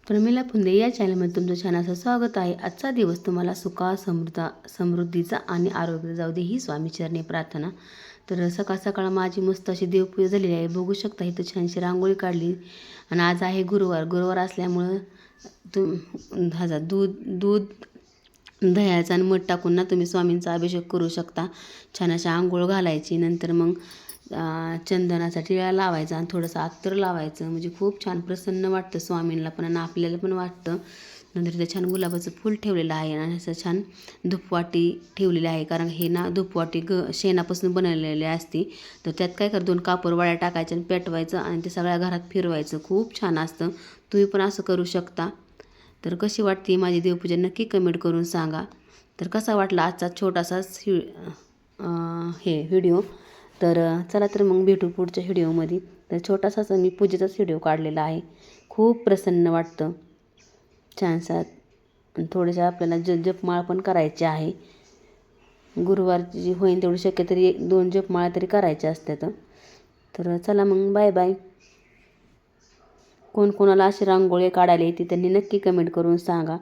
प्रमिला फुंदे या चॅनलमध्ये तुमचं छान असं स्वागत आहे। आजचा दिवस तुम्हाला सुखा समृद्धीचा आणि आरोग्य जाऊ दे ही स्वामीचरणी प्रार्थना। तर सकाळ सकाळ माझी मस्त अशी देवपूजा झालेली आहे। बघू शकता इथं छानशी रांगोळी काढली आणि आज आहे गुरुवार असल्यामुळं दूध दह्याचं आणि मध टाकून ना तुम्ही स्वामींचा अभिषेक करू शकता। छान अशा आंघोळ घालायची, नंतर मग चंदनाचा टिळा लावायचा आणि थोडंसं अत्तर लावायचं, म्हणजे खूप छान प्रसन्न वाटतं स्वामींना पण आणि आपल्याला पण वाटतं। नंतर इथं छान गुलाबाचं फूल ठेवलेलं आहे आणि असं छान धूपवाटी ठेवलेली आहे, कारण हे ना धूपवाटी शेणापासून बनवलेली असते। तर त्यात काय कर 2 कापूर वाळ्या टाकायच्या आणि पेटवायचं आणि ते सगळ्या घरात फिरवायचं, खूप छान असतं। तुम्ही पण असं करू शकता। तर कशी वाटते माझी देवपूजा नक्की कमेंट करून सांगा। तर कसा वाटला आजचा छोटासाच हे व्हिडिओ। तर चला तर मग भेटू पुढच्या व्हिडिओमध्ये। तर छोटासाच मी पूजेचाच व्हिडिओ काढलेला आहे। खूप प्रसन्न वाटतं छानसा। थोडेसे आपल्याला जपमाळ पण करायची आहे। गुरुवारची जी होईन तेवढी शक्य तरी 2 जपमाळा तरी करायच्या असतात। तर चला मग बाय बाय। कोणाला अशी रांगोळी काढायला येते त्यांनी नक्की कमेंट करून सांगा।